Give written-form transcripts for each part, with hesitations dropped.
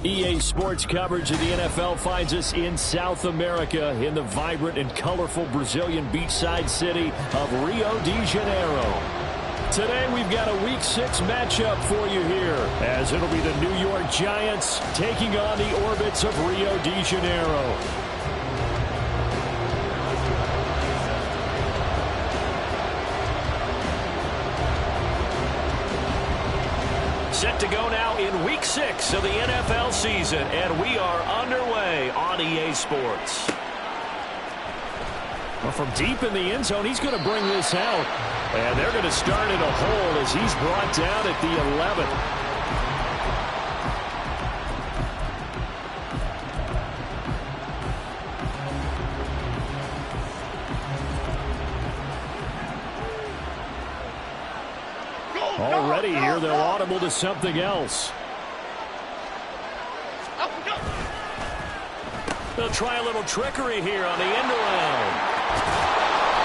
EA Sports coverage of the NFL finds us in South America in the vibrant and colorful Brazilian beachside city of Rio de Janeiro. Today we've got a Week 6 matchup for you here, as it'll be the New York Giants taking on the Orbits of Rio de Janeiro. Set to go now in Week 6 of the NFL season, and we are underway on EA Sports. Well, from deep in the end zone, he's going to bring this out. And they're going to start at a hole as he's brought down at the 11th. Already here, they'll audible to something else. They'll try a little trickery here on the end around.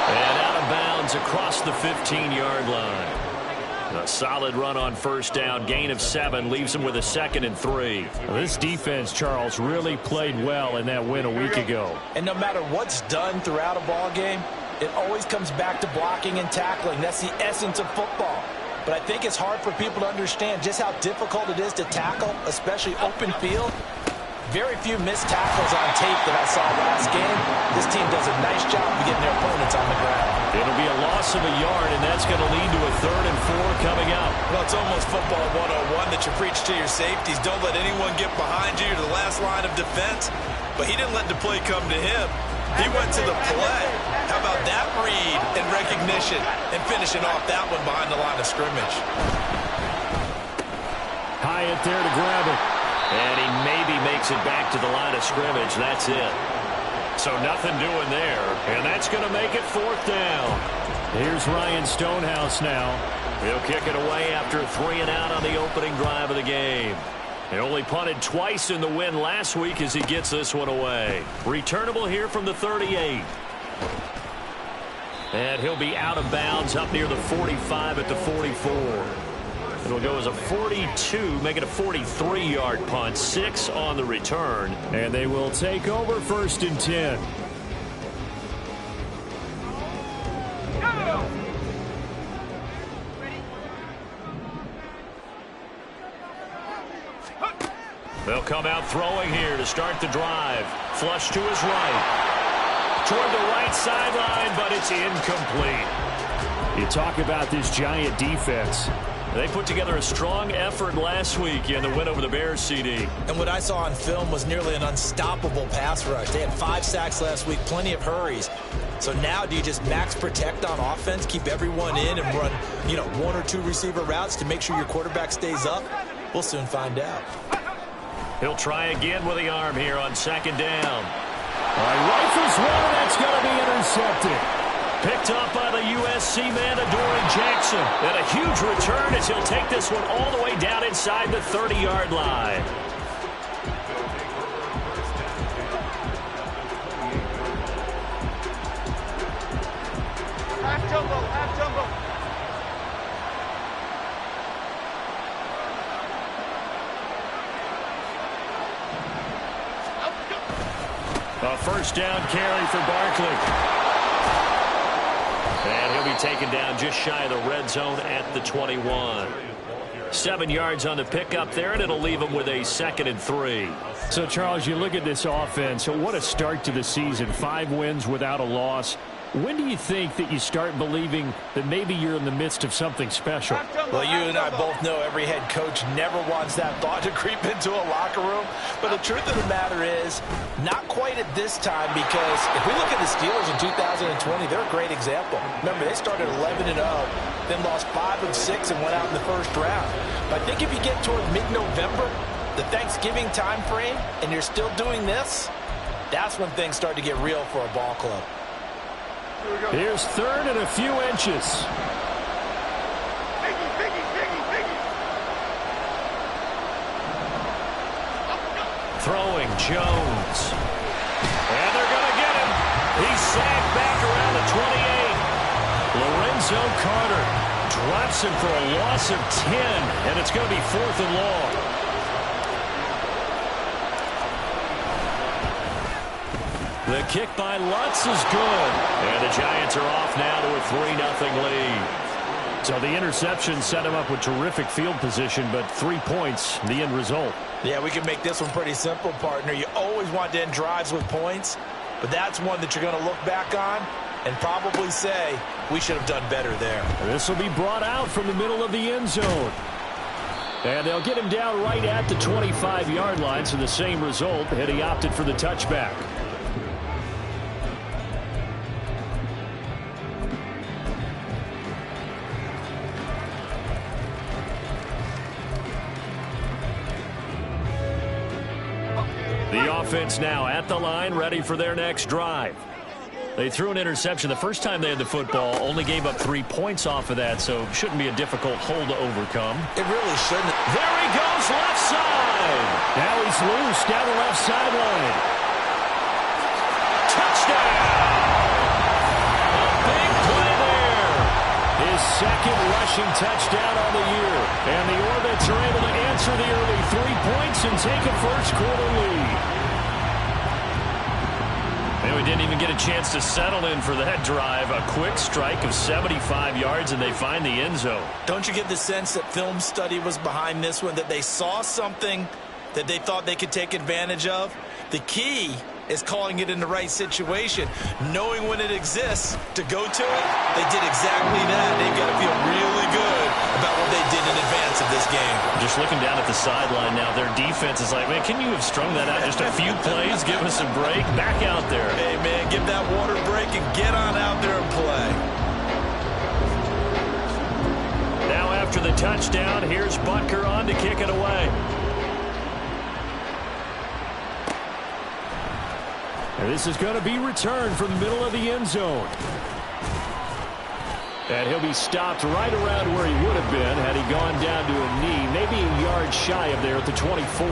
And out of bounds across the 15-yard line. A solid run on first down. Gain of 7 leaves them with a 2nd and 3. Well, this defense, Charles, really played well in that win a week ago. And no matter what's done throughout a ball game, it always comes back to blocking and tackling. That's the essence of football. But I think it's hard for people to understand just how difficult it is to tackle, especially open field. Very few missed tackles on tape that I saw last game. This team does a nice job of getting their opponents on the ground. It'll be a loss of a yard, and that's going to lead to a 3rd and 4 coming up. Well, it's almost football 101 that you preach to your safeties. Don't let anyone get behind you to the last line of defense. But he didn't let the play come to him. He went to the play. How about that read and recognition and finishing off that one behind the line of scrimmage? Hyatt there to grab it. And he maybe makes it back to the line of scrimmage. That's it. So nothing doing there. And that's going to make it 4th down. Here's Ryan Stonehouse now. He'll kick it away after 3 and out on the opening drive of the game. He only punted twice in the win last week as he gets this one away. Returnable here from the 38. And he'll be out of bounds up near the 45 at the 44. It'll go as a 42, make it a 43-yard punt, 6 on the return. And they will take over 1st and 10. They'll come out throwing here to start the drive. Flush to his right. Toward the right sideline, but it's incomplete. You talk about this Giant defense. They put together a strong effort last week in the win over the Bears, CD. And what I saw on film was nearly an unstoppable pass rush. They had 5 sacks last week, plenty of hurries. So now do you just max protect on offense, keep everyone in and run, 1 or 2 receiver routes to make sure your quarterback stays up? We'll soon find out. He'll try again with the arm here on 2nd down. Rifles one, that's going to be intercepted. Picked up by the USC man, Adoree Jackson. And a huge return as he'll take this one all the way down inside the 30-yard line. Half jumbo, half jumbo. A 1st down carry for Barkley. And he'll be taken down just shy of the red zone at the 21. 7 yards on the pickup there, and it'll leave him with a 2nd and 3. So, Charles, you look at this offense. So what a start to the season. 5 wins without a loss. When do you think that you start believing that maybe you're in the midst of something special? Well, you and I both know every head coach never wants that thought to creep into a locker room. But the truth of the matter is, not quite at this time, because if we look at the Steelers in 2020, they're a great example. Remember, they started 11-0, then lost 5 of 6 and went out in the 1st round. But I think if you get toward mid-November, the Thanksgiving time frame, and you're still doing this, that's when things start to get real for a ball club. Here's 3rd and a few inches. Throwing Jones. And they're going to get him. He's sagged back around the 28. Lorenzo Carter drops him for a loss of 10, and it's going to be 4th and long. The kick by Lutz is good. And the Giants are off now to a 3-0 lead. So the interception set him up with terrific field position, but 3 points, the end result. Yeah, we can make this one pretty simple, partner. You always want to end drives with points, but that's one that you're going to look back on and probably say, we should have done better there. This will be brought out from the middle of the end zone. And they'll get him down right at the 25-yard line, so the same result, and he opted for the touchback. The offense now at the line, ready for their next drive. They threw an interception the first time they had the football, only gave up 3 points off of that, so it shouldn't be a difficult hole to overcome. It really shouldn't. There he goes, left side. Now he's loose down the left sideline. Touchdown! A big play there. His second rushing touchdown on the year. And the Orbits are able to answer the early 3 points and take a first-quarter lead. And we didn't even get a chance to settle in for that drive. A quick strike of 75 yards, and they find the end zone. Don't you get the sense that film study was behind this one, that they saw something that they thought they could take advantage of? The key is calling it in the right situation, knowing when it exists to go to it. They did exactly that. They've got to feel really good about what they did in advance of this game. Just looking down at the sideline now, their defense is like, man, can you have strung that out just a few plays? Give us a break. Back out there. Hey, man, give that water break and get on out there and play. Now after the touchdown, here's Butker on to kick it away. And this is going to be returned from the middle of the end zone. And he'll be stopped right around where he would have been had he gone down to a knee, maybe a yard shy of there at the 24.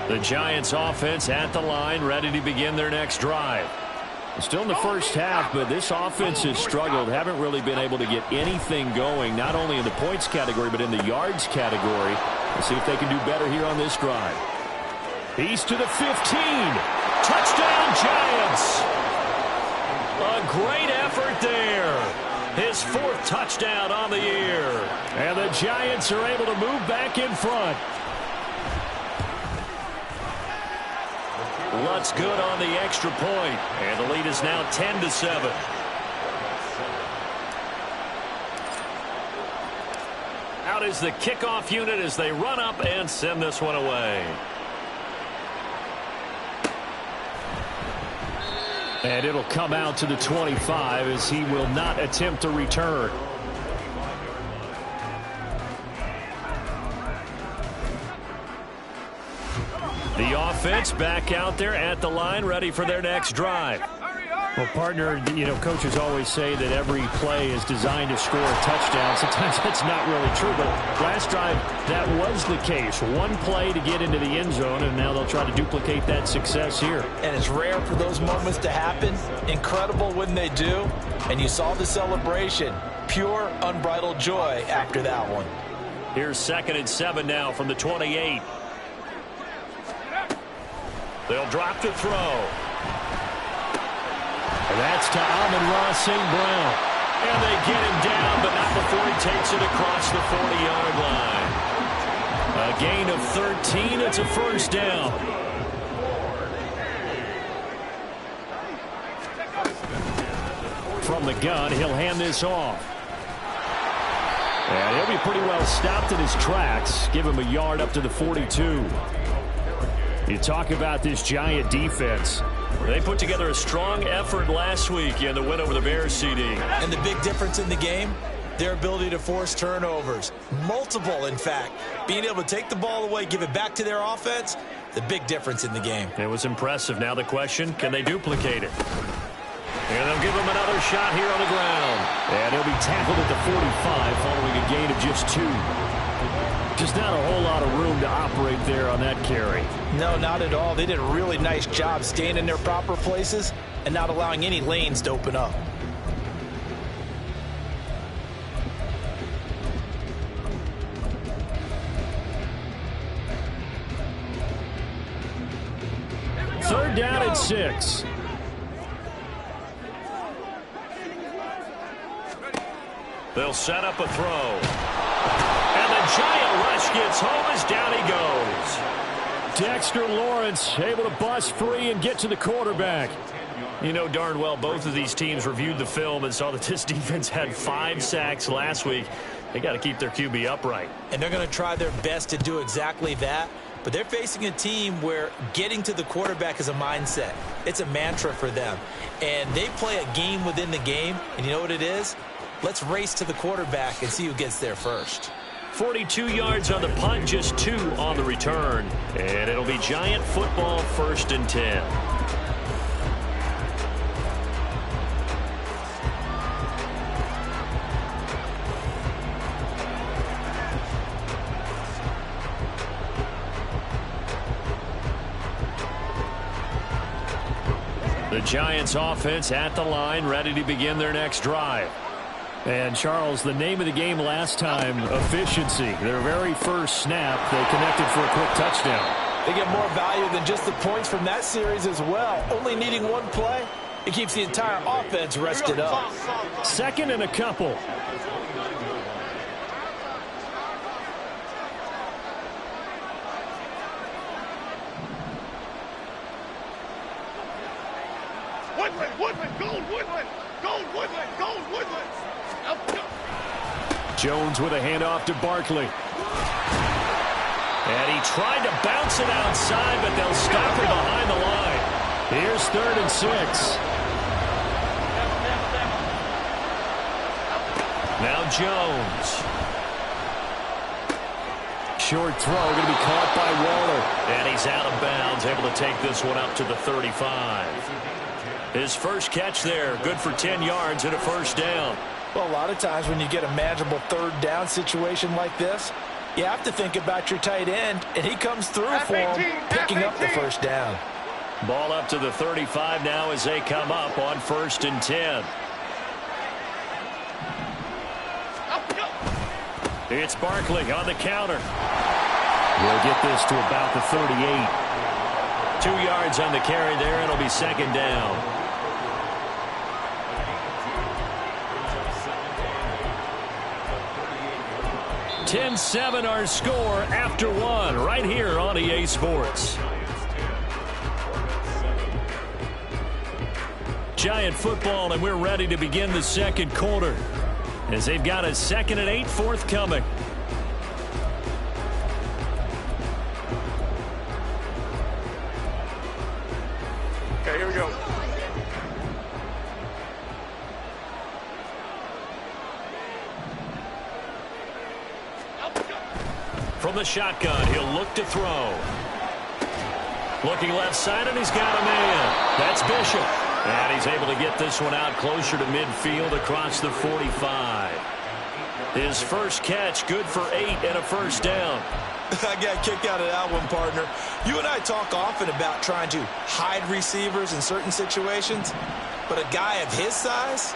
The Giants offense at the line, ready to begin their next drive. Still in the first half, but this offense has struggled. Haven't really been able to get anything going, not only in the points category, but in the yards category. Let's see if they can do better here on this drive. He's to the 15. Touchdown, Giants. A great effort there. His 4th touchdown on the year. And the Giants are able to move back in front. Lutz good on the extra point, and the lead is now 10-7. Out is the kickoff unit as they run up and send this one away. And it'll come out to the 25 as he will not attempt a return. The offense back out there at the line, ready for their next drive. Well, partner, you know, coaches always say that every play is designed to score a touchdown. Sometimes that's not really true, but last drive, that was the case. One play to get into the end zone, and now they'll try to duplicate that success here. And it's rare for those moments to happen. Incredible when they do. And you saw the celebration. Pure, unbridled joy after that one. Here's 2nd and 7 now from the 28. They'll drop to throw. And that's to Amon-Ra St. Brown. And they get him down, but not before he takes it across the 40-yard line. A gain of 13. It's a first down. From the gun, he'll hand this off. And he'll be pretty well stopped in his tracks. Give him a yard up to the 42. You talk about this Giant defense. They put together a strong effort last week in the win over the Bears, CD. And the big difference in the game, their ability to force turnovers. Multiple, in fact. Being able to take the ball away, give it back to their offense, the big difference in the game. It was impressive. Now the question, can they duplicate it? And they'll give him another shot here on the ground. And he'll be tackled at the 45 following a gain of just 2. Just not a whole lot of room to operate there on that carry. No, not at all. They did a really nice job staying in their proper places and not allowing any lanes to open up. Third down and 6. They'll set up a throw. And the giant rush gets home as down he goes. Dexter Lawrence able to bust free and get to the quarterback. You know darn well both of these teams reviewed the film and saw that this defense had 5 sacks last week. They got to keep their QB upright. And they're going to try their best to do exactly that. But they're facing a team where getting to the quarterback is a mindset. It's a mantra for them. And they play a game within the game. And you know what it is? Let's race to the quarterback and see who gets there first. 42 yards on the punt, just 2 on the return. And it'll be Giant football, 1st and 10. The Giants offense at the line, ready to begin their next drive. And, Charles, the name of the game last time, efficiency. Their very first snap, they connected for a quick touchdown. They get more value than just the points from that series as well. Only needing 1 play, it keeps the entire offense rested up. 2nd and a couple. Jones with a handoff to Barkley. And he tried to bounce it outside, but they'll stop him behind the line. Here's 3rd and 6. Now Jones. Short throw, going to be caught by Waller. And he's out of bounds, able to take this one up to the 35. His first catch there, good for 10 yards and a 1st down. Well, a lot of times when you get a manageable 3rd down situation like this, you have to think about your tight end, and he comes through for him, picking up the 1st down. Ball up to the 35 now as they come up on 1st and 10. It's Barkley on the counter. We'll get this to about the 38. 2 yards on the carry there. It'll be 2nd down. 10-7 our score after 1 right here on EA Sports. Giant football, and we're ready to begin the 2nd quarter as they've got a 2nd and 8 forthcoming. Okay, here we go. From the shotgun, he'll look to throw. Looking left side, and he's got a man. That's Bishop. And he's able to get this one out closer to midfield across the 45. His first catch, good for 8 and a 1st down. I got kicked out of that one, partner. You and I talk often about trying to hide receivers in certain situations, but a guy of his size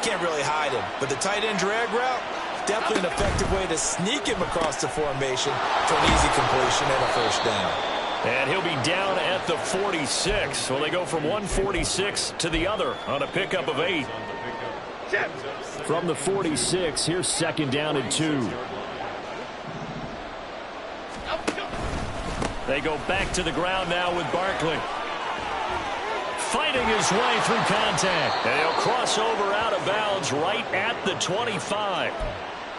can't really hide him. But the tight end drag route, definitely an effective way to sneak him across the formation for an easy completion and a 1st down. And he'll be down at the 46. Well, they go from 146 to the other on a pickup of 8. From the 46, here's 2nd down and 2. They go back to the ground now with Barkley. Fighting his way through contact. And he'll cross over out of bounds right at the 25.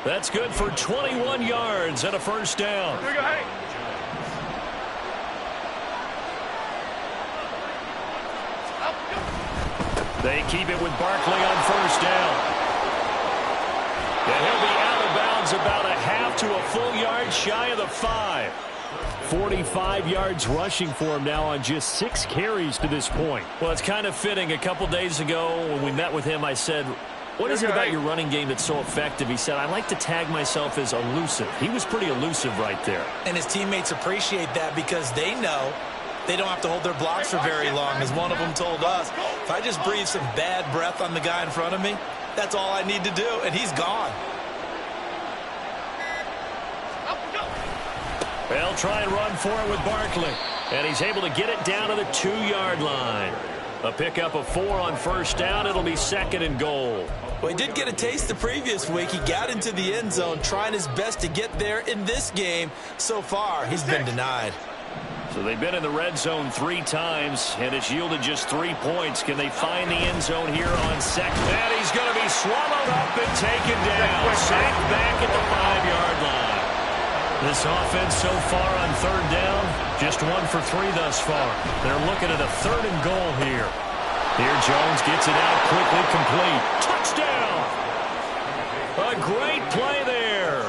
That's good for 21 yards and a 1st down. Here we go, hey. They keep it with Barkley on 1st down. And he'll be out of bounds about a half to a full yard shy of the 5. 45 yards rushing for him now on just 6 carries to this point. Well, it's kind of fitting. A couple days ago when we met with him, I said, what is it about your running game that's so effective? He said, I like to tag myself as elusive. He was pretty elusive right there. And his teammates appreciate that because they know they don't have to hold their blocks for very long. As one of them told us, if I just breathe some bad breath on the guy in front of me, that's all I need to do, and he's gone. They'll try and run for it with Barkley. And he's able to get it down to the 2-yard line. A pickup of 4 on first down. It'll be 2nd and goal. Well, he did get a taste the previous week. He got into the end zone, trying his best to get there in this game. So far, he's been denied. So they've been in the red zone 3 times, and it's yielded just 3 points. Can they find the end zone here on second? And he's going to be swallowed up and taken down. Sacked back at the 5-yard line. This offense so far on 3rd down, just 1 for 3 thus far. They're looking at a 3rd and goal here. Here Jones gets it out quickly, complete. Touchdown! A great play there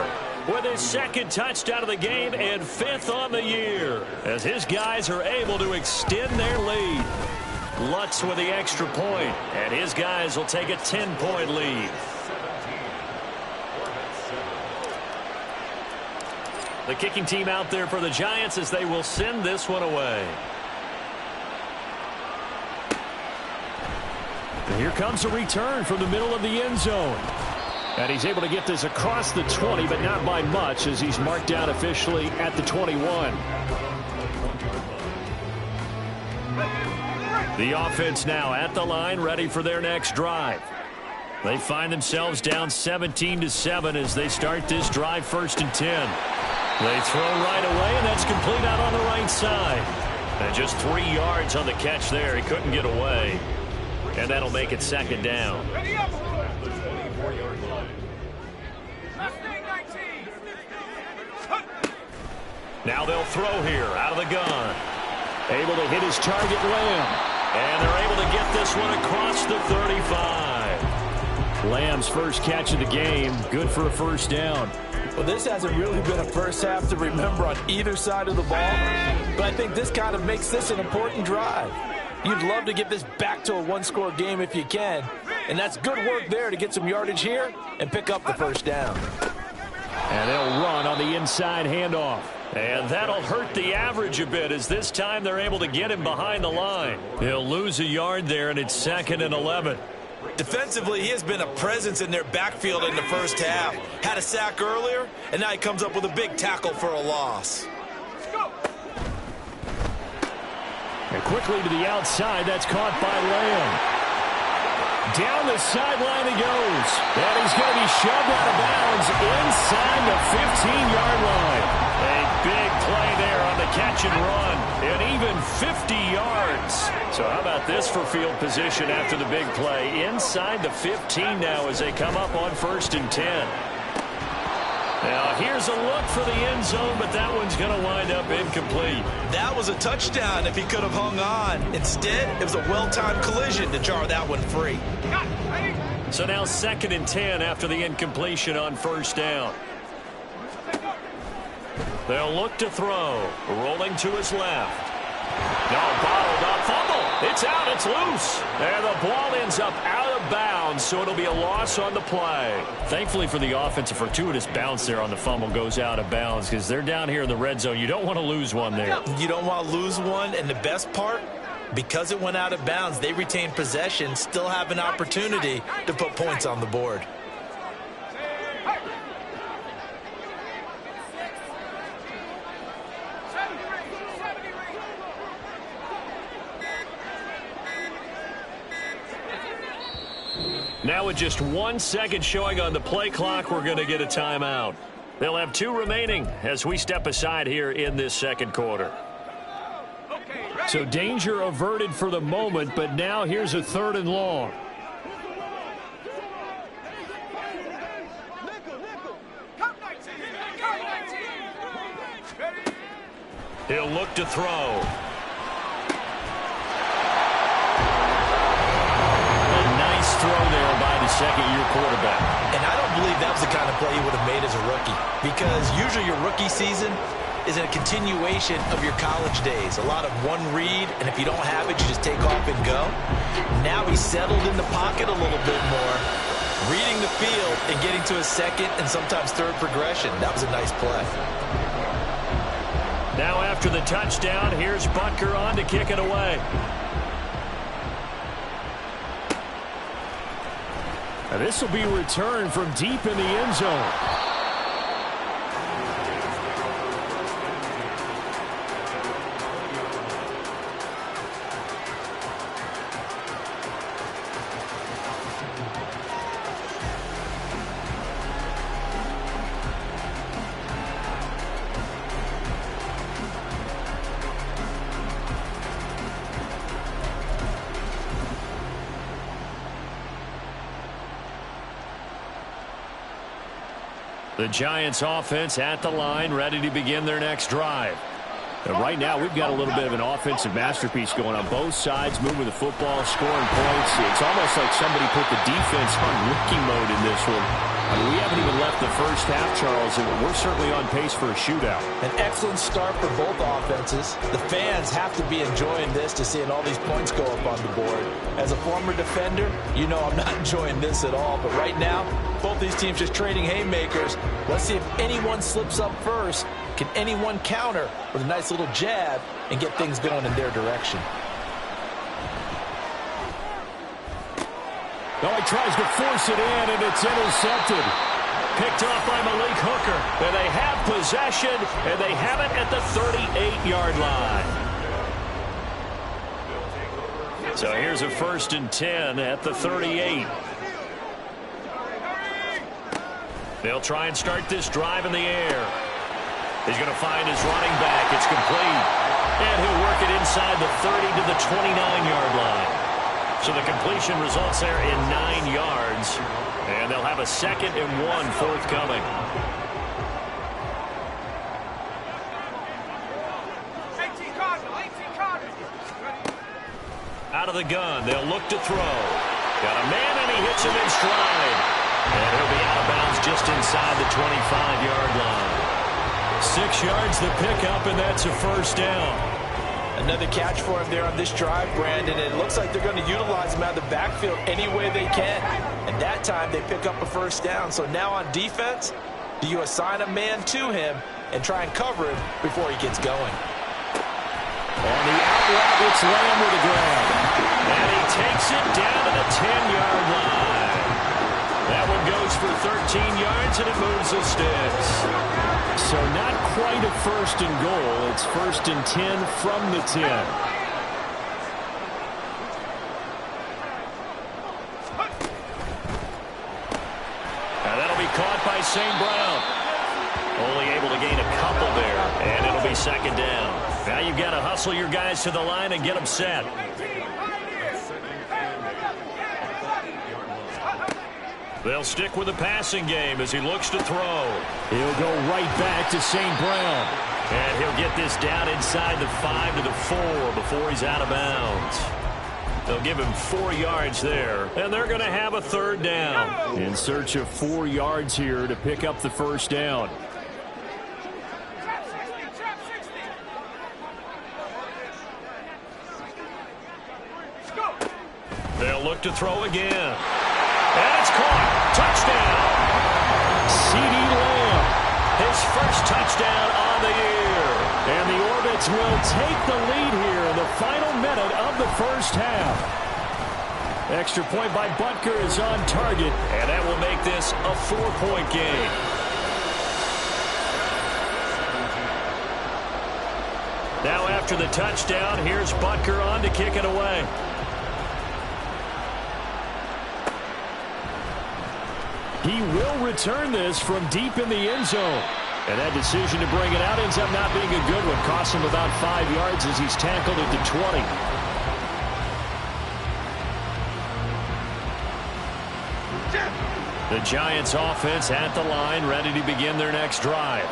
with his 2nd touchdown of the game and 5th on the year as his guys are able to extend their lead. Lutz with the extra point, and his guys will take a 10-point lead. The kicking team out there for the Giants as they will send this one away. And here comes a return from the middle of the end zone. And he's able to get this across the 20, but not by much as he's marked down officially at the 21. The offense now at the line, ready for their next drive. They find themselves down 17-7 as they start this drive 1st and 10. They throw right away, and that's complete out on the right side. And just 3 yards on the catch there. He couldn't get away. And that'll make it 2nd down. Now they'll throw here out of the gun. Able to hit his target, Lamb. And they're able to get this one across the 35. Lamb's first catch of the game. Good for a 1st down. Well, this hasn't really been a first half to remember on either side of the ball, but I think this kind of makes this an important drive. You'd love to get this back to a 1-score game if you can, and that's good work there to get some yardage here and pick up the 1st down. And they'll run on the inside handoff. And that'll hurt the average a bit as this time they're able to get him behind the line. He'll lose a yard there, and it's 2nd and 11. Defensively, he has been a presence in their backfield in the first half. Had a sack earlier, and now he comes up with a big tackle for a loss. And quickly to the outside, that's caught by Lamb. Down the sideline he goes. And he's going to be shoved out of bounds inside the 15-yard line. A big play there on the catch and run. And even 50 yards. So how about this for field position after the big play? Inside the 15 now as they come up on 1st and 10. Now here's a look for the end zone, but that one's going to wind up incomplete. That was a touchdown if he could have hung on. Instead, it was a well-timed collision to jar that one free. So now 2nd and 10 after the incompletion on 1st down. They'll look to throw. Rolling to his left. Now bottled up. Fumble. It's out. It's loose. And the ball ends up out of bounds, so it'll be a loss on the play. Thankfully for the offense, a fortuitous bounce there on the fumble goes out of bounds because they're down here in the red zone. You don't want to lose one there. You don't want to lose one, and the best part, because it went out of bounds, they retain possession, still have an opportunity to put points on the board. Now with just 1 second showing on the play clock, we're going to get a timeout. They'll have 2 remaining as we step aside here in this 2nd quarter. So danger averted for the moment, but now here's a 3rd and long. He'll look to throw. Throw there by the second-year quarterback. And I don't believe that was the kind of play he would have made as a rookie, because usually your rookie season, is a continuation of your college days. A lot of one read, and if you don't have it, you just take off and go. Now he's settled in the pocket a little bit more, reading the field and getting to a second and sometimes third progression. That was a nice play. Now after the touchdown, here's Butker on to kick it away. And this will be returned from deep in the end zone. The Giants offense at the line, ready to begin their next drive. And right now, we've got a little bit of an offensive masterpiece going on both sides, moving the football, scoring points. It's almost like somebody put the defense on rookie mode in this one. I mean, we haven't even left the first half, Charles, and we're certainly on pace for a shootout. An excellent start for both offenses. The fans have to be enjoying this to seeing all these points go up on the board. As a former defender, you know I'm not enjoying this at all. But right now, both these teams just trading haymakers. Let's see if anyone slips up first. Can anyone counter with a nice little jab and get things going in their direction? No, he tries to force it in, and it's intercepted. Picked off by Malik Hooker. And they have possession, and they have it at the 38-yard line. So here's a 1st and 10 at the 38. They'll try and start this drive in the air. He's going to find his running back. It's complete. And he'll work it inside the 30 to the 29-yard line. So the completion results there in 9 yards. And they'll have a 2nd and 1 forthcoming. Out of the gun, they'll look to throw. Got a man, and he hits him in stride. And he'll be out of bounds just inside the 25-yard line. 6 yards the pickup, and that's a 1st down. Another catch for him there on this drive, Brandon. And it looks like they're going to utilize him out of the backfield any way they can. And that time they pick up a 1st down. So now on defense, do you assign a man to him and try and cover him before he gets going? On the out route, it's Lamb with a grab. And he takes it down to the 10-yard line. That one goes for 13 yards, and it moves the sticks. So not quite a 1st and goal. It's 1st and 10 from the 10. Now that'll be caught by St. Brown. Only able to gain a couple there, and it'll be 2nd down. Now you've got to hustle your guys to the line and get them set. They'll stick with the passing game as he looks to throw. He'll go right back to St. Brown. And he'll get this down inside the 5 to the 4 before he's out of bounds. They'll give him 4 yards there, and they're going to have a 3rd down. In search of 4 yards here to pick up the 1st down. They'll look to throw again. And it's caught. Touchdown. CeeDee Lamb. His 1st touchdown on the year. And the Orbits will take the lead here in the final minute of the 1st half. Extra point by Butker is on target. And that will make this a 4-point game. Now after the touchdown, here's Butker on to kick it away. He will return this from deep in the end zone. And that decision to bring it out ends up not being a good one. Costs him about 5 yards as he's tackled at the 20. The Giants offense at the line, ready to begin their next drive.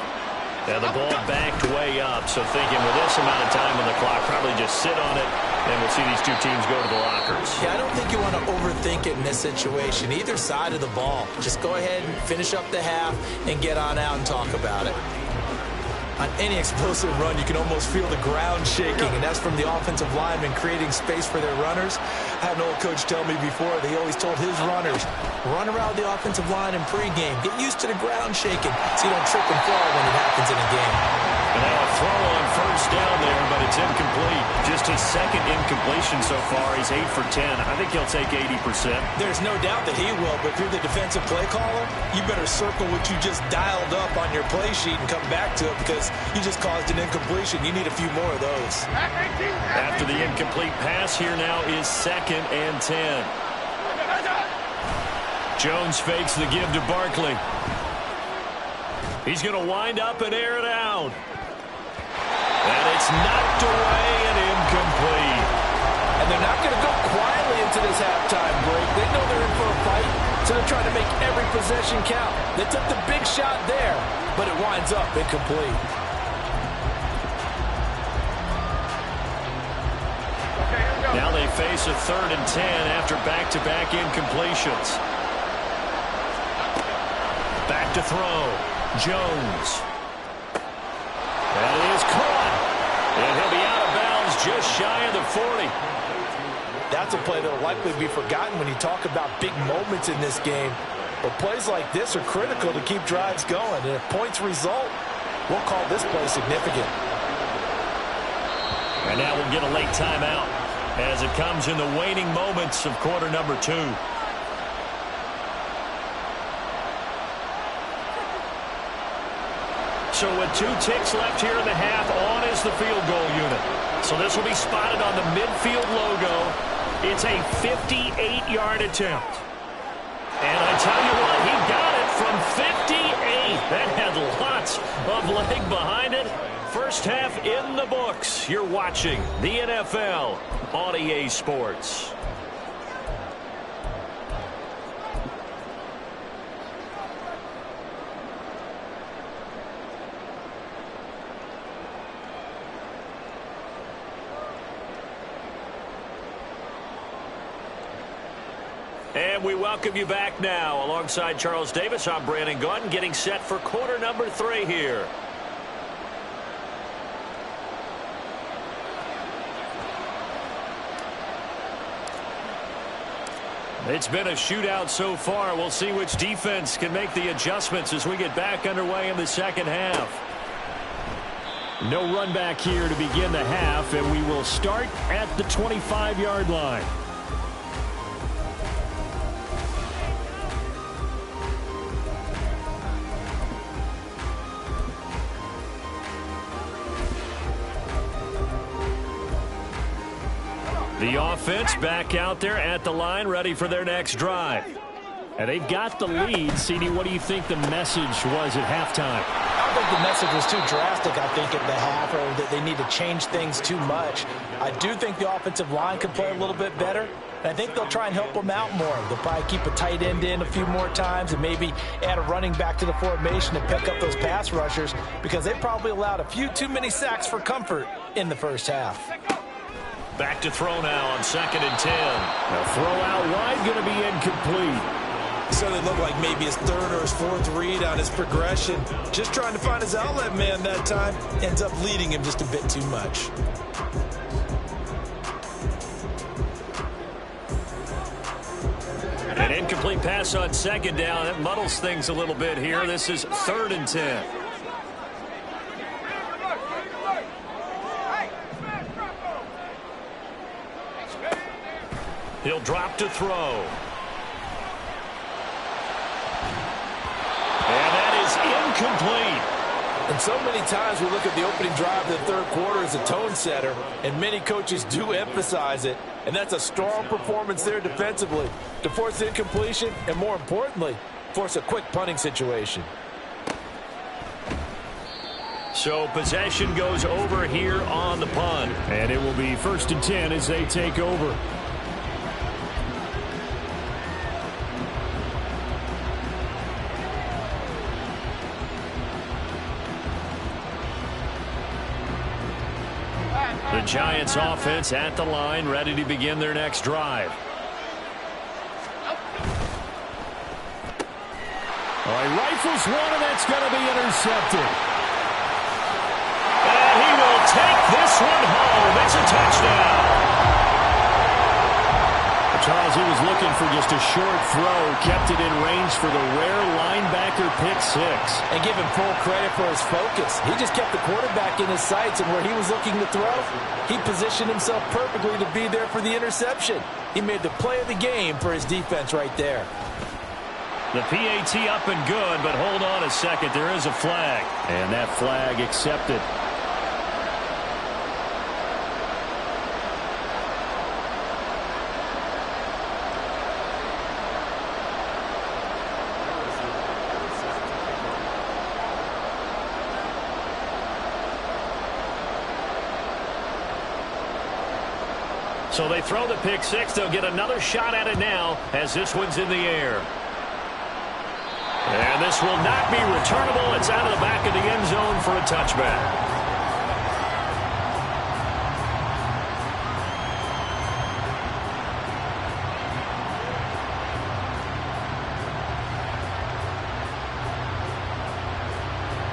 Now the ball backed way up, so thinking with this amount of time on the clock, probably just sit on it, and we'll see these two teams go to the lockers. Yeah, I don't think you want to overthink it in this situation. Either side of the ball. Just go ahead and finish up the half and get on out and talk about it. On any explosive run, you can almost feel the ground shaking, and that's from the offensive linemen creating space for their runners. I had an old coach tell me before, that he always told his runners, run around the offensive line in pregame. Get used to the ground shaking so you don't trip and fall when it happens in a game. And now a throw on first down there, but it's incomplete. Just his second incompletion so far. He's 8 for 10. I think he'll take 80%. There's no doubt that he will, but if you're the defensive play caller, you better circle what you just dialed up on your play sheet and come back to it because you just caused an incompletion. You need a few more of those. After the incomplete pass, here now is 2nd and 10. Jones fakes the give to Barkley. He's going to wind up and air it out. And it's knocked away and incomplete. And they're not going to go quietly into this halftime break. They know they're in for a fight, so they're trying to make every possession count. They took the big shot there, but it winds up incomplete. Now they face a 3rd and 10 after back-to-back incompletions. Back to throw. Jones. That is caught. And he'll be out of bounds just shy of the 40. That's a play that will likely be forgotten when you talk about big moments in this game. But plays like this are critical to keep drives going. And if points result, we'll call this play significant. And now we'll get a late timeout as it comes in the waning moments of quarter number 2. So with 2 ticks left here in the half, on is the field goal unit. So this will be spotted on the midfield logo. It's a 58-yard attempt. And I tell you what, he got it from 58. That had lots of leg behind it. First half in the books. You're watching the NFL on EA Sports. And we welcome you back now. Alongside Charles Davis, I'm Brandon Gaudin, getting set for quarter number 3 here. It's been a shootout so far. We'll see which defense can make the adjustments as we get back underway in the second half. No run back here to begin the half, and we will start at the 25-yard line. The offense back out there at the line, ready for their next drive. And they've got the lead. CD, what do you think the message was at halftime? I don't think the message was too drastic, I think, at the half, or that they need to change things too much. I do think the offensive line could play a little bit better. And I think they'll try and help them out more. They'll probably keep a tight end in a few more times and maybe add a running back to the formation to pick up those pass rushers because they probably allowed a few too many sacks for comfort in the first half. Back to throw now on 2nd and 10. Now throw out wide, going to be incomplete. So it looked like maybe his 3rd or his 4th read on his progression. Just trying to find his outlet man that time. Ends up leading him just a bit too much. An incomplete pass on 2nd down. That muddles things a little bit here. This is 3rd and 10. He'll drop to throw. And that is incomplete. And so many times we look at the opening drive of the 3rd quarter as a tone setter, and many coaches do emphasize it. And that's a strong performance there defensively to force incompletion and, more importantly, force a quick punting situation. So possession goes over here on the punt. And it will be 1st and 10 as they take over. The Giants offense at the line, ready to begin their next drive. All right, rifles one, and that's going to be intercepted. he will take this one home. It's a touchdown. Charles, he was looking for just a short throw, kept it in range for the rare linebacker pick six. And give him full credit for his focus. He just kept the quarterback in his sights, and where he was looking to throw, he positioned himself perfectly to be there for the interception. He made the play of the game for his defense right there. The PAT up and good, but hold on a second. There is a flag, and that flag accepted. So they throw the pick six. They'll get another shot at it now as this one's in the air. And this will not be returnable. It's out of the back of the end zone for a touchback.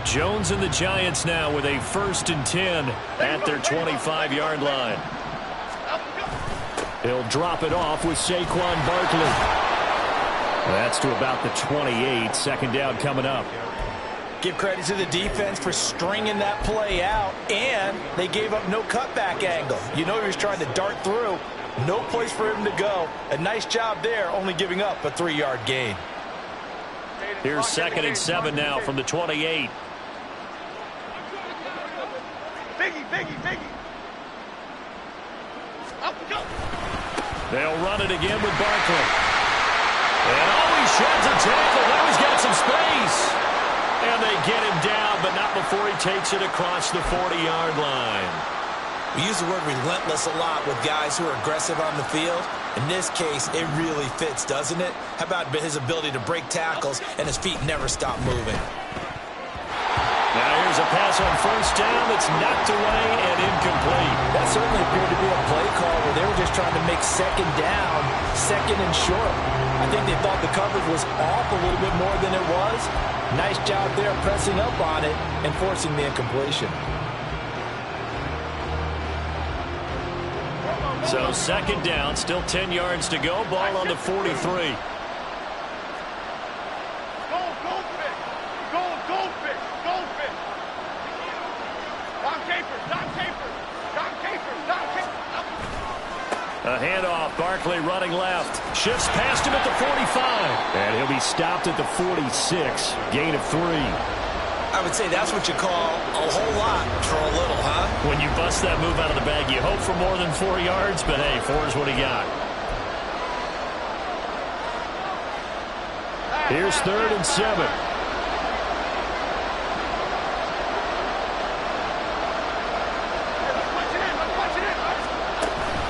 Jones and the Giants now with a 1st and 10 at their 25-yard line. He'll drop it off with Saquon Barkley. That's to about the 28. 2nd down coming up. Give credit to the defense for stringing that play out, and they gave up no cutback angle. You know he was trying to dart through. No place for him to go. A nice job there, only giving up a 3-yard gain. Here's 2nd and 7 now from the 28. Biggie. Up, go. They'll run it again with Barkley. And he sheds a tackle. Now he's got some space. And they get him down, but not before he takes it across the 40-yard line. We use the word relentless a lot with guys who are aggressive on the field. In this case, it really fits, doesn't it? How about his ability to break tackles and his feet never stop moving? Now here's a pass on 1st down that's knocked away and incomplete. That certainly appeared to be a play call where they were just trying to make 2nd down, 2nd and short. I think they thought the coverage was off a little bit more than it was. Nice job there pressing up on it and forcing the incompletion. So 2nd down, still 10 yards to go. Ball on the 43. A handoff, Barkley running left. Shifts past him at the 45. And he'll be stopped at the 46. Gain of 3. I would say that's what you call a whole lot for a little, huh? When you bust that move out of the bag, you hope for more than 4 yards, but hey, 4 is what he got. Here's 3rd and 7.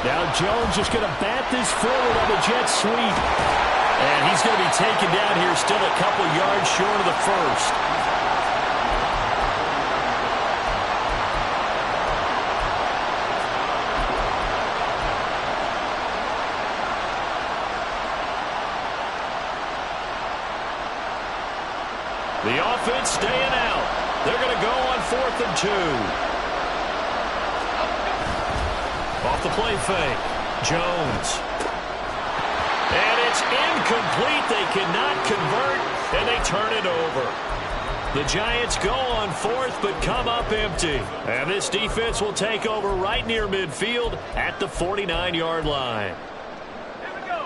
Now Jones just going to bat this forward on the jet sweep. And he's going to be taken down here, still a couple yards short of the 1st. The offense staying out. They're going to go on 4th and 2. Off the play fake. Jones. And it's incomplete. They cannot convert, and they turn it over. The Giants go on 4th, but come up empty. And this defense will take over right near midfield at the 49-yard line.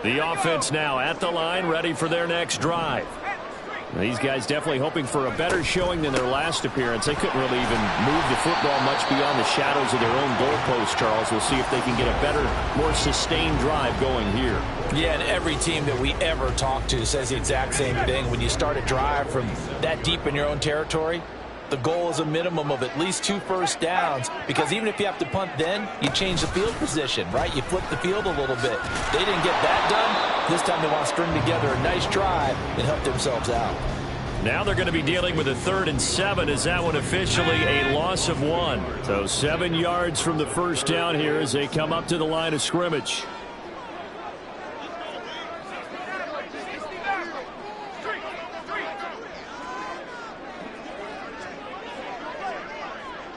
The offense now at the line, ready for their next drive. These guys definitely hoping for a better showing than their last appearance. They couldn't really even move the football much beyond the shadows of their own goalpost, Charles. We'll see if they can get a better, more sustained drive going here. Yeah, and every team that we ever talk to says the exact same thing. When you start a drive from that deep in your own territory, the goal is a minimum of at least 2 first downs, because even if you have to punt then, you change the field position, right? You flip the field a little bit. They didn't get that done. This time they want to string together a nice drive and help themselves out. Now they're going to be dealing with a 3rd and 7. Is that one officially a loss of 1? So 7 yards from the 1st down here as they come up to the line of scrimmage.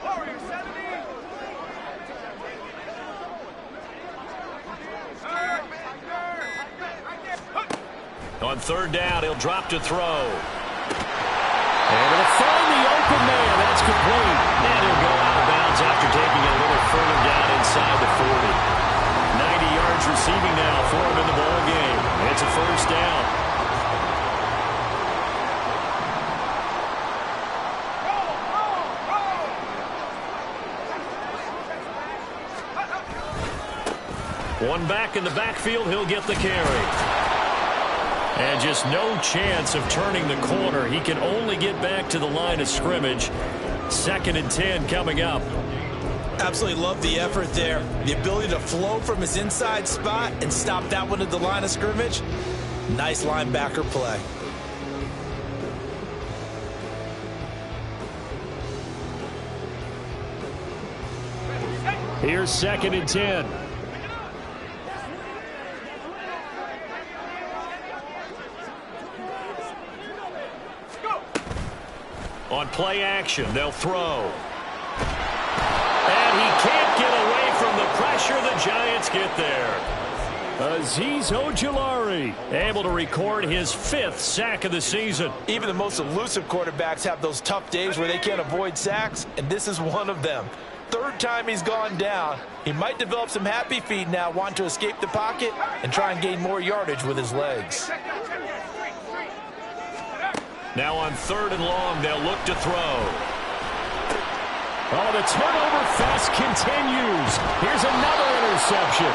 Warriors 70. On third down, he'll drop to throw. And it'll find the open man. That's complete. And he'll go out of bounds after taking a little further down inside the 40. 90 yards receiving now for him in the ball game. It's a first down. One back in the backfield, he'll get the carry. And just no chance of turning the corner. He can only get back to the line of scrimmage. 2nd and 10 coming up. Absolutely love the effort there. The ability to flow from his inside spot and stop that one at the line of scrimmage. Nice linebacker play. Here's 2nd and 10. On play action, they'll throw. And he can't get away from the pressure. The Giants get there. Azeez Ojulari able to record his 5th sack of the season. Even the most elusive quarterbacks have those tough days where they can't avoid sacks, and this is one of them. 3rd time he's gone down. He might develop some happy feet now, wanting to escape the pocket and try and gain more yardage with his legs. Now on 3rd and long, they'll look to throw. Oh, the turnover fest continues. Here's another interception.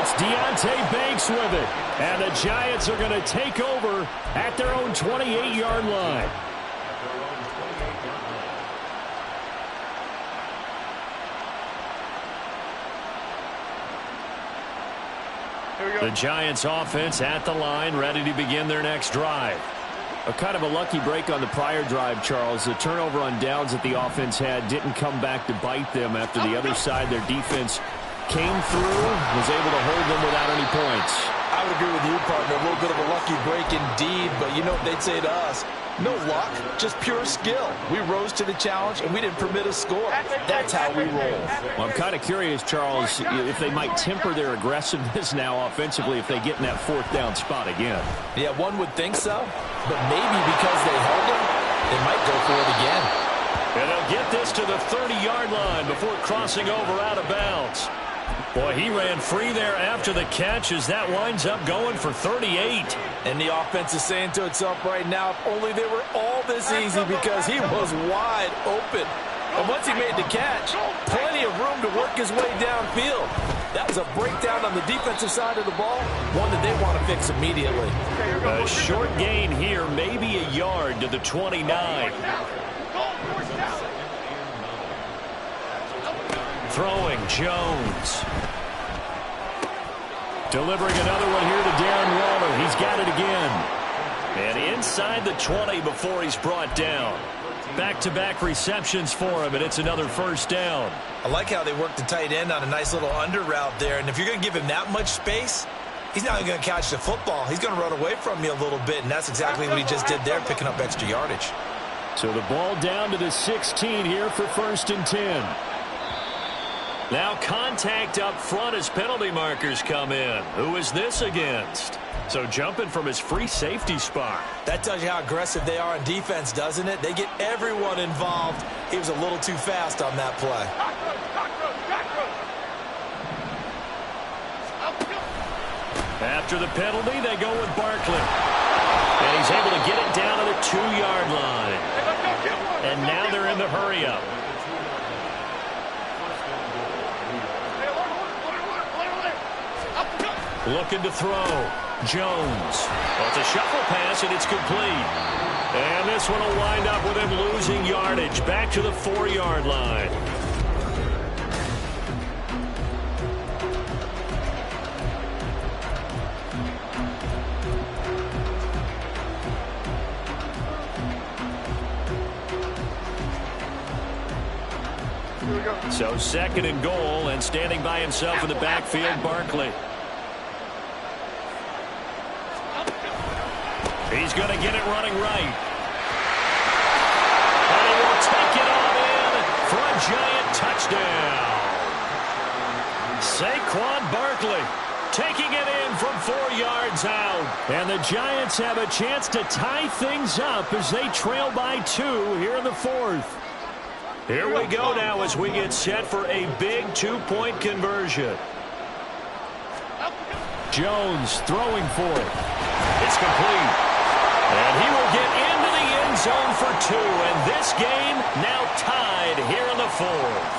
It's Deonte Banks with it. And the Giants are going to take over at their own 28-yard line. The Giants offense at the line, ready to begin their next drive. A kind of a lucky break on the prior drive, Charles. The turnover on downs that the offense had didn't come back to bite them after the other side. Their defense came through, was able to hold them without any points. I would agree with you, partner. A little bit of a lucky break indeed, but you know what they'd say to us? No luck, just pure skill. We rose to the challenge, and we didn't permit a score. That's how we roll. Well, I'm kind of curious, Charles, if they might temper their aggressiveness now offensively if they get in that 4th down spot again. Yeah, one would think so, but maybe because they held him, they might go for it again. And they'll get this to the 30-yard line before crossing over out of bounds. Boy, he ran free there after the catch as that winds up going for 38. And the offense is saying to itself right now, if only they were all this easy, because he was wide open. And once he made the catch, plenty of room to work his way downfield. That was a breakdown on the defensive side of the ball, one that they want to fix immediately. A short gain here, maybe a yard to the 29. Throwing, Jones. Delivering another one here to Darren Waller. He's got it again. And inside the 20 before he's brought down. Back-to-back receptions for him, and it's another first down. I like how they work the tight end on a nice little under route there. And if you're going to give him that much space, he's not going to catch the football. He's going to run away from you a little bit, and that's exactly what he just did there, picking up extra yardage. So the ball down to the 16 here for 1st and 10. Now contact up front as penalty markers come in. Who is this against? So jumping from his free safety spot. That tells you how aggressive they are on defense, doesn't it? They get everyone involved. He was a little too fast on that play. After the penalty, they go with Barkley. And he's able to get it down to the 2-yard line. And now they're in the hurry-up. Looking to throw. Jones. Well, it's a shuffle pass, and it's complete. And this one will wind up with him losing yardage back to the 4-yard line. So 2nd and goal, and standing by himself in the backfield, Barkley. He's going to get it running right. And he will take it all in for a Giant touchdown. Saquon Barkley taking it in from 4 yards out. And the Giants have a chance to tie things up as they trail by 2 here in the 4th. Here we go now as we get set for a big 2-point conversion. Jones throwing for it. It's complete. And he will get into the end zone for 2. And this game now tied here in the 4th.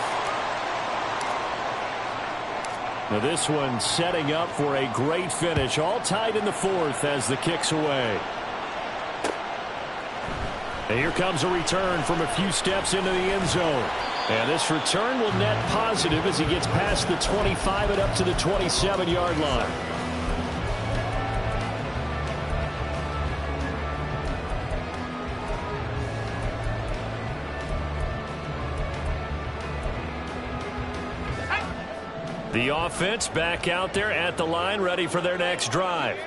Now this one setting up for a great finish. All tied in the 4th as the kick's away. And here comes a return from a few steps into the end zone. And this return will net positive as he gets past the 25 and up to the 27-yard line. The offense back out there at the line, ready for their next drive.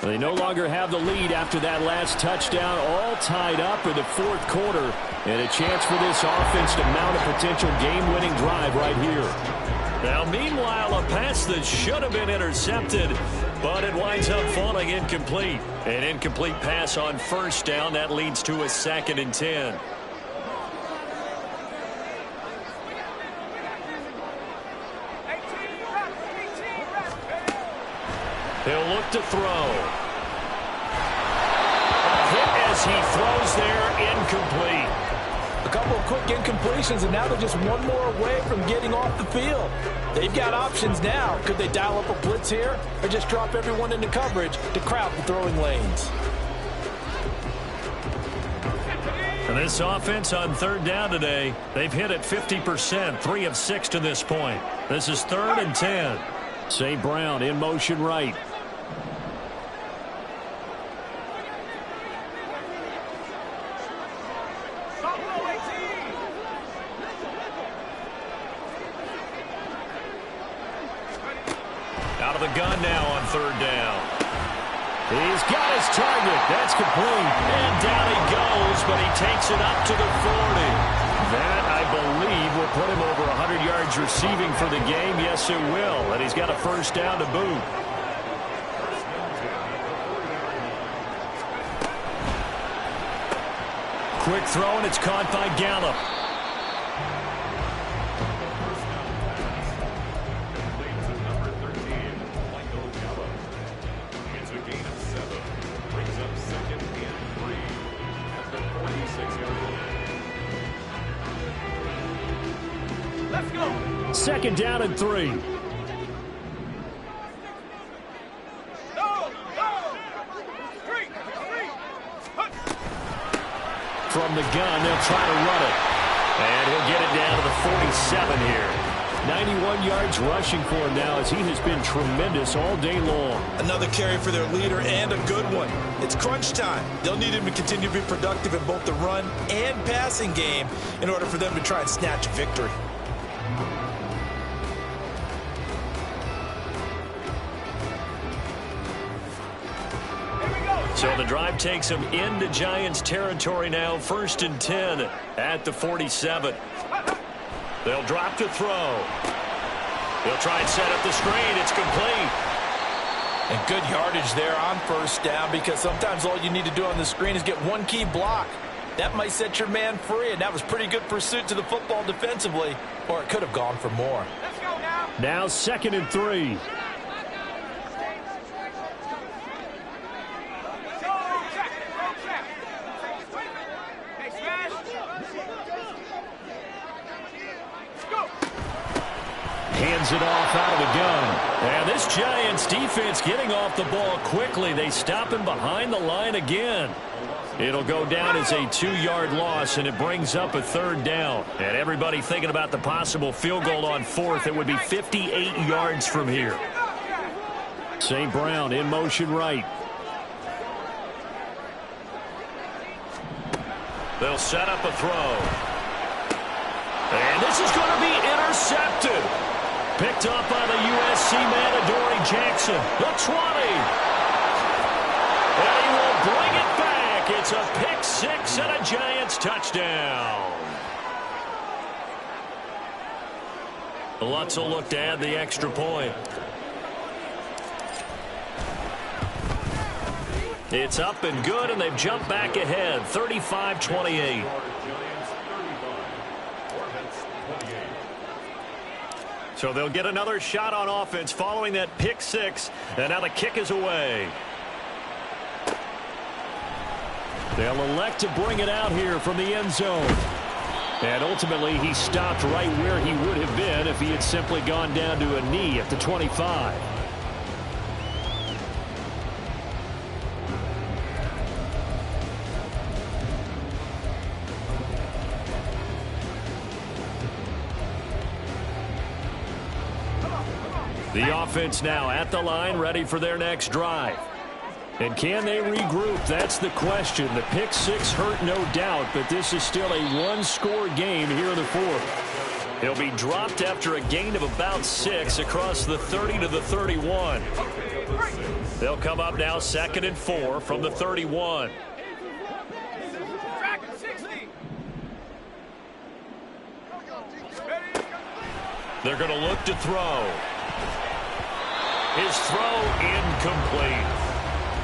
They no longer have the lead after that last touchdown, all tied up in the 4th quarter. And a chance for this offense to mount a potential game-winning drive right here. Now, meanwhile, a pass that should have been intercepted, but it winds up falling incomplete. An incomplete pass on 1st down. That leads to a 2nd and 10. He'll look to throw. A hit as he throws there, incomplete. A couple of quick incompletions, and now they're just one more away from getting off the field. They've got options now. Could they dial up a blitz here or just drop everyone into coverage to crowd the throwing lanes? And this offense on 3rd down today, they've hit it 50%, 3 of 6 to this point. This is 3rd and 10. St. Brown in motion right. Out of the gun now on 3rd down. He's got his target. That's complete. And down he goes, but he takes it up to the 40. That, I believe, will put him over 100 yards receiving for the game. Yes, it will. And he's got a 1st down to boot. Quick throw, and it's caught by Gallup. Let's go. 2nd down and 3. From the gun, they'll try to run it. And he'll get it down to the 47 here. 91 yards rushing for him now as he has been tremendous all day long. Another carry for their leader and a good one. It's crunch time. They'll need him to continue to be productive in both the run and passing game in order for them to try and snatch a victory. So the drive takes them into Giants territory now. 1st and 10 at the 47. They'll drop to throw. They'll try and set up the screen. It's complete. And good yardage there on 1st down, because sometimes all you need to do on the screen is get one key block. That might set your man free, and that was pretty good pursuit to the football defensively, or it could have gone for more. Let's go now. Now 2nd and 3. Hands it off out of the gun. And this Giants defense getting off the ball quickly. They stop him behind the line again. It'll go down as a 2-yard loss, and it brings up a 3rd down. And everybody thinking about the possible field goal on 4th. It would be 58 yards from here. St. Brown in motion right. They'll set up a throw. And this is going to be intercepted. Picked up by the USC man, Adoree Jackson. The 20. And he will bring it back. It's a pick 6 and a Giants touchdown. Lutz will look to add the extra point. It's up and good, and they've jumped back ahead, 35-28. So they'll get another shot on offense following that pick six, and now the kick is away. They'll elect to bring it out here from the end zone. And ultimately, he stopped right where he would have been if he had simply gone down to a knee at the 25. The offense now at the line, ready for their next drive. And can they regroup? That's the question. The pick six hurt, no doubt, but this is still a one-score game here in the fourth. He'll be dropped after a gain of about 6 across the 30 to the 31. They'll come up now 2nd and 4 from the 31. They're going to look to throw. His throw incomplete.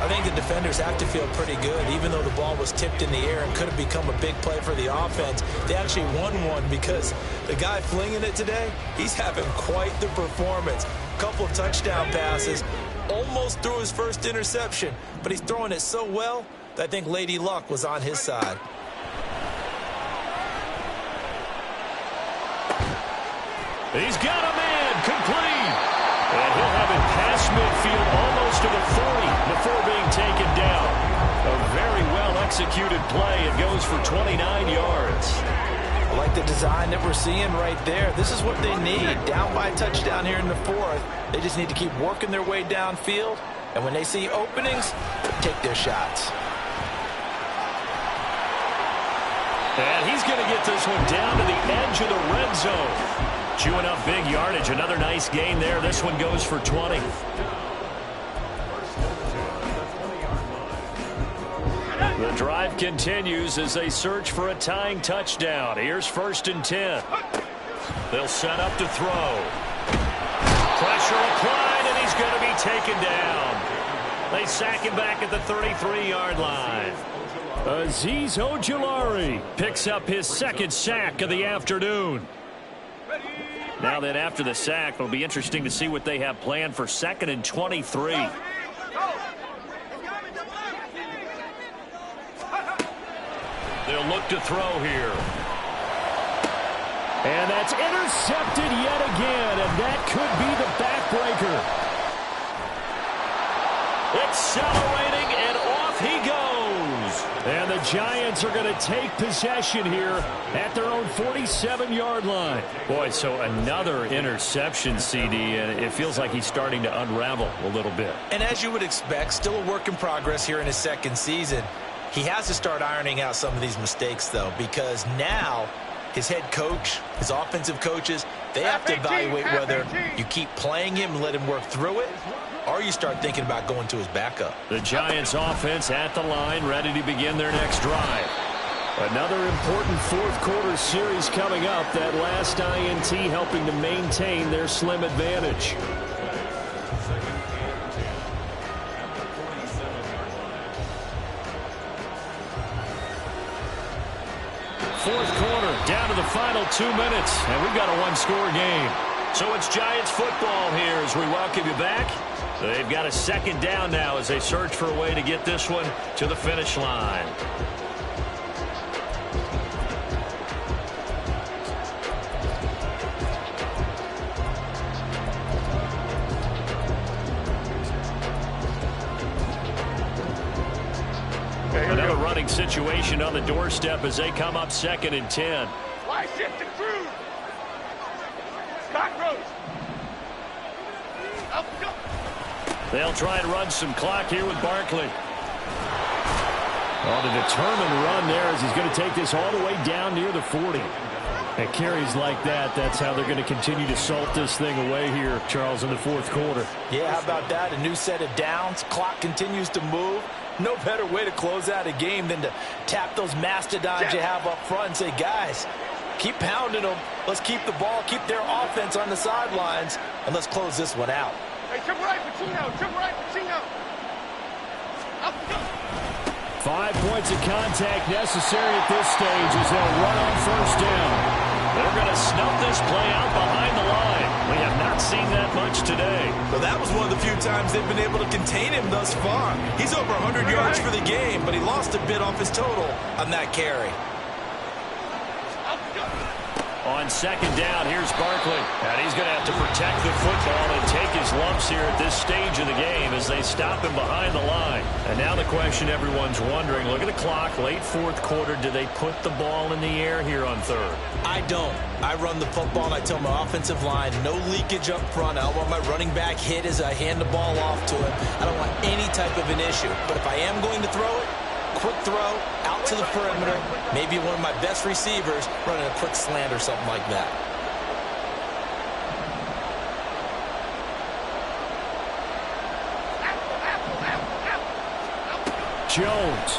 I think the defenders have to feel pretty good. Even though the ball was tipped in the air and could have become a big play for the offense, they actually won one because the guy flinging it today, he's having quite the performance. A couple of touchdown passes, almost threw his first interception, but he's throwing it so well that I think Lady Luck was on his side. He's got a man, complete. And he'll have it past midfield almost to the 40 before being taken down. A very well-executed play. It goes for 29 yards. I like the design that we're seeing right there. This is what they need. Down by a touchdown here in the fourth. They just need to keep working their way downfield. And when they see openings, take their shots. And he's going to get this one down to the edge of the red zone. Chewing up big yardage. Another nice gain there. This one goes for 20. The drive continues as they search for a tying touchdown. Here's 1st and 10. They'll set up to throw. Pressure applied, and he's going to be taken down. They sack him back at the 33-yard line. Azeez Ojulari picks up his 2nd sack of the afternoon. Now that after the sack, it'll be interesting to see what they have planned for 2nd and 23. They'll look to throw here. And that's intercepted yet again, and that could be the backbreaker. Accelerating, and off he goes. And the Giants are going to take possession here at their own 47-yard line. Boy, so another interception, CD, and it feels like he's starting to unravel a little bit. And as you would expect, still a work in progress here in his 2nd season. He has to start ironing out some of these mistakes, though, because now his head coach, his offensive coaches, they have to evaluate whether you keep playing him and let him work through it, or you start thinking about going to his backup. The Giants offense at the line, ready to begin their next drive. Another important fourth-quarter series coming up. That last INT helping to maintain their slim advantage. Fourth quarter, down to the final 2 minutes, and we've got a one-score game. So it's Giants football here as we welcome you back. They've got a 2nd down now as they search for a way to get this one to the finish line. Another running situation on the doorstep as they come up 2nd and 10. Why shift and cruise? Cockroach. Up, go. They'll try and run some clock here with Barkley. On a determined run there as he's going to take this all the way down near the 40. And carries like that, that's how they're going to continue to salt this thing away here, Charles, in the fourth quarter. Yeah, how about that? A new set of downs. Clock continues to move. No better way to close out a game than to tap those mastodons you have up front and say, guys, keep pounding them. Let's keep the ball, keep their offense on the sidelines, and let's close this one out. Hey, triple right, Pacino. Triple right, Pacino. Up, go. 5 points of contact necessary at this stage as they'll run on first down. They're going to snuff this play out behind the line. We have not seen that much today. Well, that was one of the few times they've been able to contain him thus far. He's over 100 yards for the game, but he lost a bit off his total on that carry. On second down, here's Barkley. And he's going to have to protect the football and take his lumps here at this stage of the game as they stop him behind the line. And now the question everyone's wondering, look at the clock, late fourth quarter, do they put the ball in the air here on third? I don't. I run the football and I tell my offensive line, no leakage up front. I don't want my running back hit as I hand the ball off to him. I don't want any type of an issue. But if I am going to throw it, quick throw, out to the perimeter, maybe one of my best receivers running a quick slant or something like that. Jones.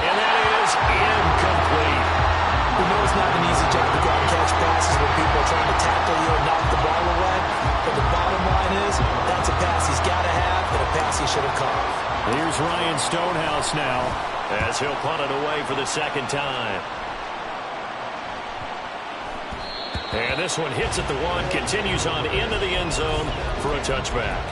And that is incomplete. We know it's not an easy job to go out and catch passes when people are trying to tackle you and knock the ball away. But the bottom line is, that's a pass he's got to have and a pass he should have caught. Here's Ryan Stonehouse now as he'll punt it away for the second time. And this one hits at the 1, continues on into the end zone for a touchback.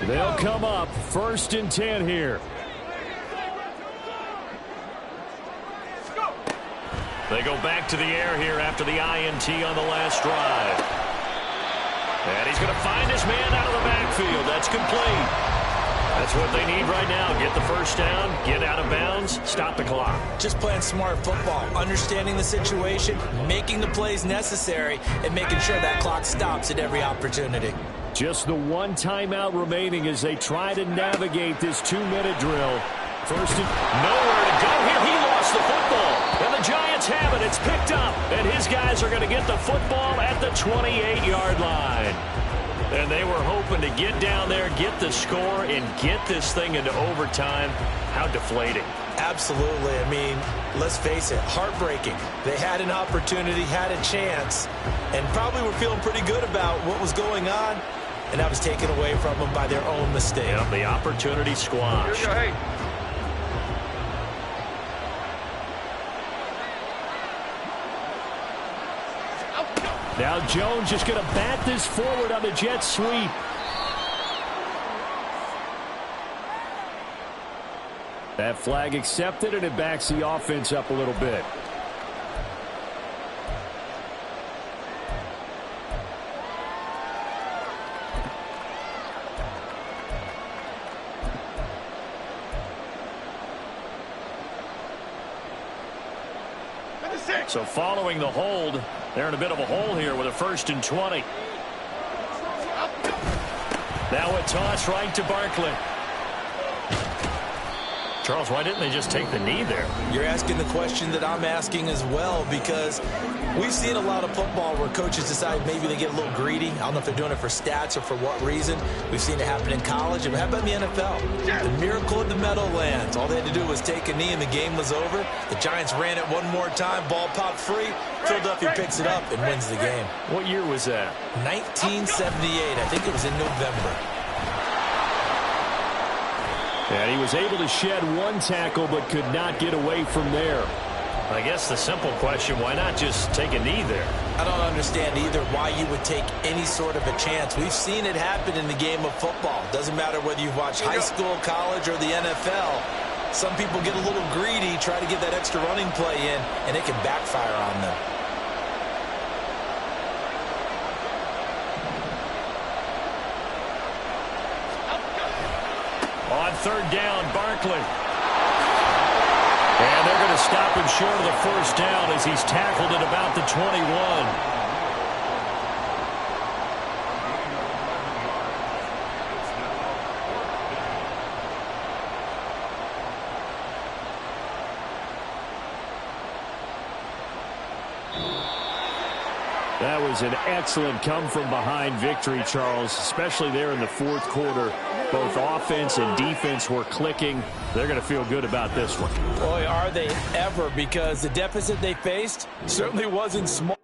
They'll come up 1st and 10 here. They go back to the air here after the INT on the last drive. And he's going to find his man out of the backfield. That's complete. That's what they need right now. Get the first down, get out of bounds, stop the clock. Just playing smart football, understanding the situation, making the plays necessary, and making sure that clock stops at every opportunity. Just the one timeout remaining as they try to navigate this 2-minute drill. First and nowhere to go here. He lost the football. And the Giants have it. It's picked up. And his guys are going to get the football at the 28-yard line. And they were hoping to get down there, get the score, and get this thing into overtime. How deflating. Absolutely. I mean, let's face it, heartbreaking. They had an opportunity, had a chance, and probably were feeling pretty good about what was going on. And that was taken away from them by their own mistake. Yep, the opportunity squashed. Now Jones just going to bat this forward on the jet sweep. That flag accepted, and it backs the offense up a little bit. So following the hold, they're in a bit of a hole here with a 1st and 20. Now a toss right to Barkley. Charles, why didn't they just take the knee there? You're asking the question that I'm asking as well, because we've seen a lot of football where coaches decide maybe they get a little greedy. I don't know if they're doing it for stats or for what reason. We've seen it happen in college. And how about in the NFL? The miracle of the Meadowlands. All they had to do was take a knee and the game was over. The Giants ran it one more time. Ball popped free. Philadelphia picks it up and wins the game. What year was that? 1978. I think it was in November. And he was able to shed one tackle but could not get away from there. I guess the simple question, why not just take a knee there? I don't understand either why you would take any sort of a chance. We've seen it happen in the game of football. Doesn't matter whether you've watched high school, college, or the NFL. Some people get a little greedy, try to get that extra running play in, and it can backfire on them. On third down, Barkley. And they're going to stop him short of the first down as he's tackled at about the 21. That was an excellent come-from-behind victory, Charles, especially there in the fourth quarter. Both offense and defense were clicking. They're going to feel good about this one. Boy, are they ever, because the deficit they faced certainly wasn't small.